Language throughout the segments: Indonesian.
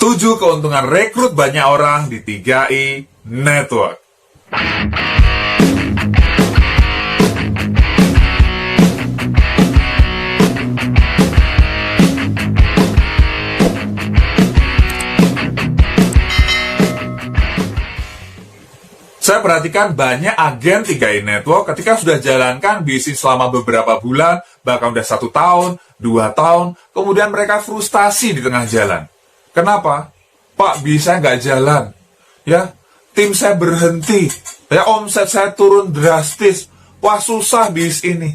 7 keuntungan rekrut banyak orang di 3i Network. Saya perhatikan banyak agen 3i Network ketika sudah jalankan bisnis selama beberapa bulan, bahkan udah 1 tahun, 2 tahun, kemudian mereka frustasi di tengah jalan. Kenapa? Pak, bisa nggak jalan? Ya, tim saya berhenti. Ya, omset saya turun drastis. Wah, susah bisnis ini.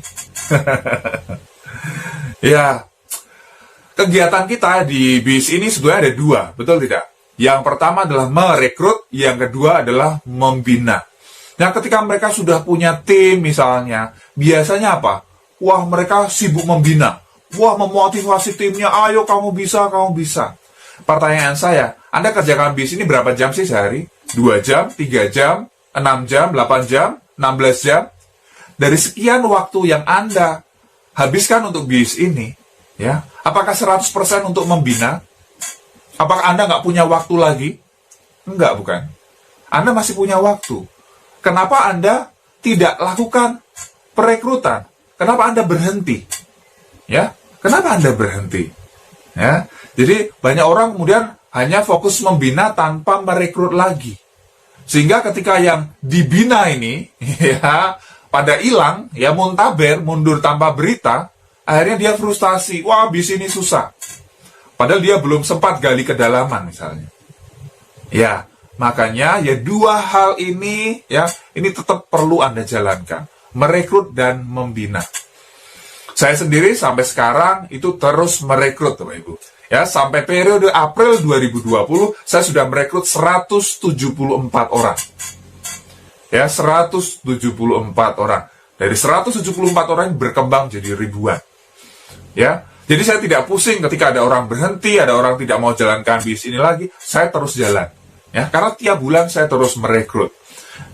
Ya, kegiatan kita di bisnis ini sebenarnya ada 2, betul tidak? Yang pertama adalah merekrut, yang kedua adalah membina. Nah, ketika mereka sudah punya tim misalnya, biasanya apa? Wah, mereka sibuk membina. Wah, memotivasi timnya, ayo kamu bisa, kamu bisa. Pertanyaan saya, Anda kerjakan bisnis ini berapa jam sih sehari? 2 jam, 3 jam, 6 jam, 8 jam, 16 jam? Dari sekian waktu yang Anda habiskan untuk bisnis ini, ya, apakah 100% untuk membina? Apakah Anda nggak punya waktu lagi? Enggak, bukan. Anda masih punya waktu. Kenapa Anda tidak lakukan perekrutan? Kenapa Anda berhenti? Ya, kenapa Anda berhenti? Ya, jadi banyak orang kemudian hanya fokus membina tanpa merekrut lagi. Sehingga ketika yang dibina ini, ya, pada hilang, ya muntaber, mundur tanpa berita, akhirnya dia frustasi. Wah, bisnis ini susah. Padahal dia belum sempat gali kedalaman misalnya. Ya, makanya ya 2 hal ini ya, ini tetap perlu Anda jalankan. Merekrut dan membina. Saya sendiri sampai sekarang itu terus merekrut, Bapak Ibu. Ya, sampai periode April 2020 saya sudah merekrut 174 orang. Ya, 174 orang. Dari 174 orang berkembang jadi ribuan. Ya, jadi saya tidak pusing ketika ada orang berhenti, ada orang tidak mau jalankan bisnis ini lagi, saya terus jalan. Ya, karena tiap bulan saya terus merekrut.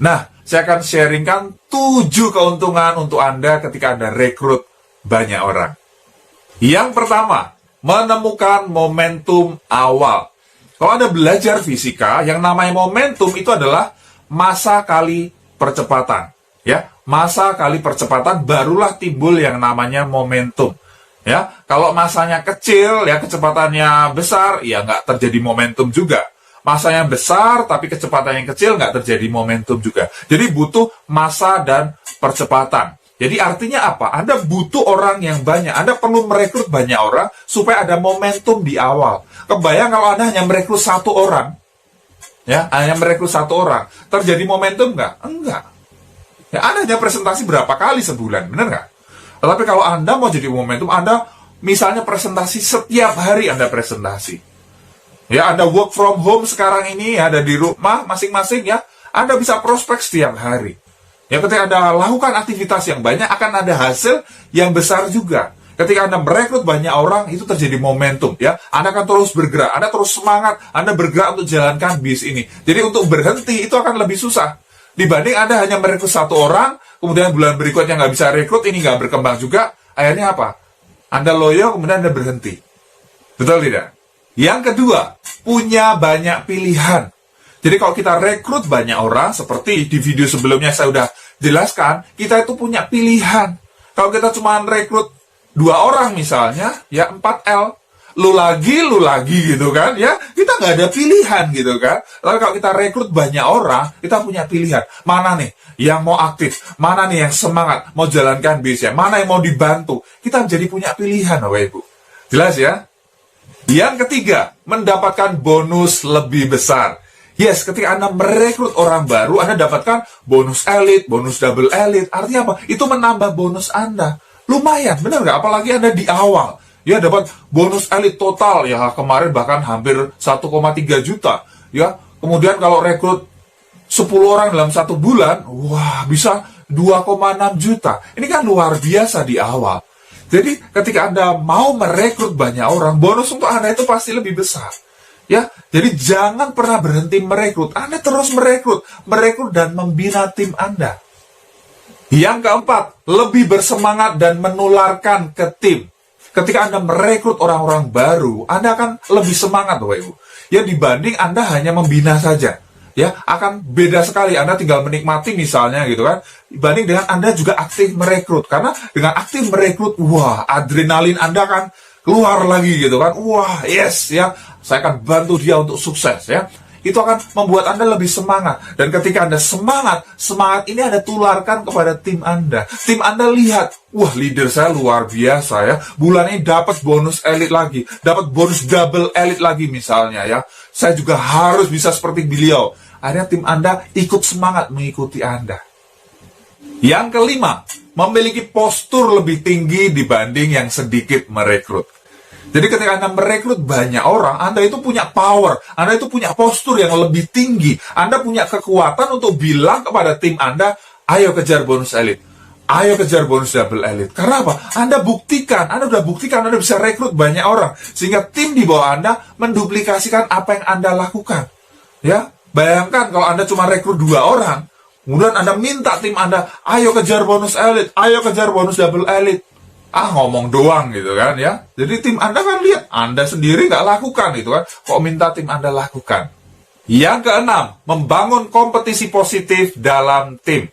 Nah, saya akan sharingkan 7 keuntungan untuk Anda ketika Anda rekrut banyak orang. Yang pertama, menemukan momentum awal. Kalau Anda belajar fisika, yang namanya momentum itu adalah massa kali percepatan. Ya, massa kali percepatan barulah timbul yang namanya momentum. Ya, kalau masanya kecil, ya kecepatannya besar, ya nggak terjadi momentum juga. Masanya besar, tapi kecepatannya kecil, nggak terjadi momentum juga. Jadi butuh massa dan percepatan. Jadi artinya apa? Anda butuh orang yang banyak. Anda perlu merekrut banyak orang supaya ada momentum di awal. Kebayang kalau Anda hanya merekrut 1 orang, ya, hanya merekrut 1 orang, terjadi momentum nggak? Enggak. Ya, Anda hanya presentasi berapa kali sebulan, benar nggak? Tetapi kalau Anda mau jadi momentum, Anda misalnya presentasi setiap hari Anda presentasi. Ya, Anda work from home sekarang ini, ada di rumah masing-masing ya, Anda bisa prospek setiap hari. Ya, ketika Anda lakukan aktivitas yang banyak, akan ada hasil yang besar juga. Ketika Anda merekrut banyak orang, itu terjadi momentum ya. Anda akan terus bergerak, Anda terus semangat, Anda bergerak untuk jalankan bisnis ini. Jadi untuk berhenti itu akan lebih susah. Dibanding Anda hanya merekrut 1 orang, kemudian bulan berikutnya nggak bisa rekrut, ini nggak berkembang juga, akhirnya apa? Anda loyo, kemudian Anda berhenti. Betul tidak? Yang kedua, punya banyak pilihan. Jadi kalau kita rekrut banyak orang, seperti di video sebelumnya saya udah jelaskan, kita itu punya pilihan. Kalau kita cuma rekrut 2 orang misalnya, ya 4L. Lu lagi gitu kan, ya kita nggak ada pilihan gitu kan. Tapi kalau kita rekrut banyak orang, kita punya pilihan. Mana nih yang mau aktif, mana nih yang semangat mau jalankan bisnisnya, mana yang mau dibantu. Kita menjadi punya pilihan, Bapak Ibu. Jelas ya? Yang ketiga, mendapatkan bonus lebih besar. Yes, ketika Anda merekrut orang baru, Anda dapatkan bonus elit, bonus double elit. Artinya apa? Itu menambah bonus Anda. Lumayan, benar nggak? Apalagi Anda di awal. Ya, dapat bonus elit total, ya kemarin bahkan hampir 1,3 juta. Ya, kemudian kalau rekrut 10 orang dalam 1 bulan, wah bisa 2,6 juta. Ini kan luar biasa di awal. Jadi ketika Anda mau merekrut banyak orang, bonus untuk Anda itu pasti lebih besar. Ya, jadi jangan pernah berhenti merekrut. Anda terus merekrut dan membina tim Anda. Yang keempat, lebih bersemangat dan menularkan ke tim. Ketika Anda merekrut orang-orang baru, Anda akan lebih semangat, Bapak Ibu. Ya, dibanding Anda hanya membina saja. Ya, akan beda sekali. Anda tinggal menikmati misalnya gitu kan, dibanding dengan Anda juga aktif merekrut. Karena dengan aktif merekrut, wah, adrenalin Anda kan keluar lagi gitu kan. Wah, yes ya, saya akan bantu dia untuk sukses ya. Itu akan membuat Anda lebih semangat. Dan ketika Anda semangat, semangat ini Anda tularkan kepada tim Anda. Tim Anda lihat, wah, leader saya luar biasa ya. Bulan ini dapat bonus elit lagi, dapat bonus double elit lagi misalnya ya. Saya juga harus bisa seperti beliau. Akhirnya tim Anda ikut semangat mengikuti Anda. Yang kelima, memiliki postur lebih tinggi dibanding yang sedikit merekrut. Jadi ketika Anda merekrut banyak orang, Anda itu punya power, Anda itu punya postur yang lebih tinggi. Anda punya kekuatan untuk bilang kepada tim Anda, ayo kejar bonus elit, ayo kejar bonus double elit. Karena apa? Anda buktikan, Anda udah buktikan, Anda bisa rekrut banyak orang. Sehingga tim di bawah Anda menduplikasikan apa yang Anda lakukan. Ya, bayangkan kalau Anda cuma rekrut 2 orang, kemudian Anda minta tim Anda, ayo kejar bonus elit, ayo kejar bonus double elit. Ngomong doang gitu kan ya. Jadi tim Anda kan lihat, Anda sendiri nggak lakukan gitu kan. Kok minta tim Anda lakukan? Yang keenam, membangun kompetisi positif dalam tim.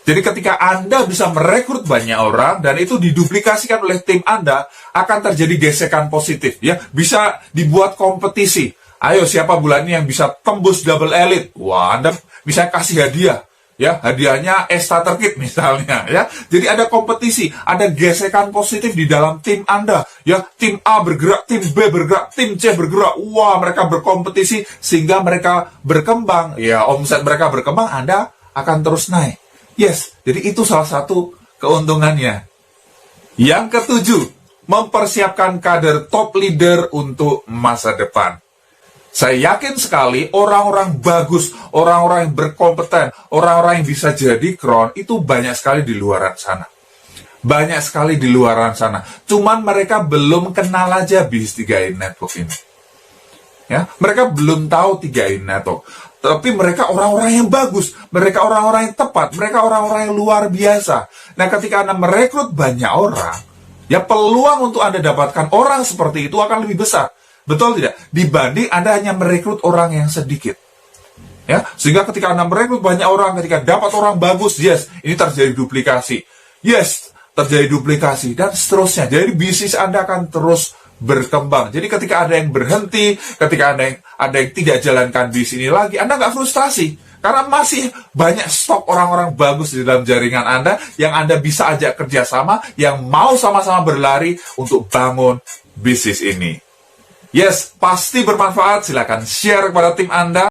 Jadi ketika Anda bisa merekrut banyak orang dan itu diduplikasikan oleh tim Anda, akan terjadi gesekan positif ya. Bisa dibuat kompetisi. Ayo, siapa bulan ini yang bisa tembus double elite? Wah, Anda bisa kasih hadiah. Ya, hadiahnya starter kit misalnya ya. Jadi ada kompetisi, ada gesekan positif di dalam tim Anda. Ya, tim A bergerak, tim B bergerak, tim C bergerak. Wah, mereka berkompetisi sehingga mereka berkembang. Ya, omset mereka berkembang, Anda akan terus naik. Yes, jadi itu salah satu keuntungannya. Yang ketujuh, mempersiapkan kader top leader untuk masa depan. Saya yakin sekali orang-orang bagus, orang-orang yang berkompeten, orang-orang yang bisa jadi crown itu banyak sekali di luaran sana. Banyak sekali di luaran sana. Cuman mereka belum kenal aja bis 3i Network ini. Ya, mereka belum tahu 3i Network. Tapi mereka orang-orang yang bagus, mereka orang-orang yang tepat, mereka orang-orang yang luar biasa. Nah, ketika Anda merekrut banyak orang, ya peluang untuk Anda dapatkan orang seperti itu akan lebih besar. Betul tidak? Dibanding Anda hanya merekrut orang yang sedikit. Ya, sehingga ketika Anda merekrut banyak orang, ketika dapat orang bagus, yes, ini terjadi duplikasi. Yes, terjadi duplikasi dan seterusnya. Jadi bisnis Anda akan terus berkembang. Jadi ketika ada yang berhenti, ketika ada yang tidak jalankan bisnis ini lagi, Anda nggak frustasi. Karena masih banyak stok orang-orang bagus di dalam jaringan Anda yang Anda bisa ajak kerjasama, yang mau sama-sama berlari untuk bangun bisnis ini. Yes, pasti bermanfaat. Silakan share kepada tim Anda.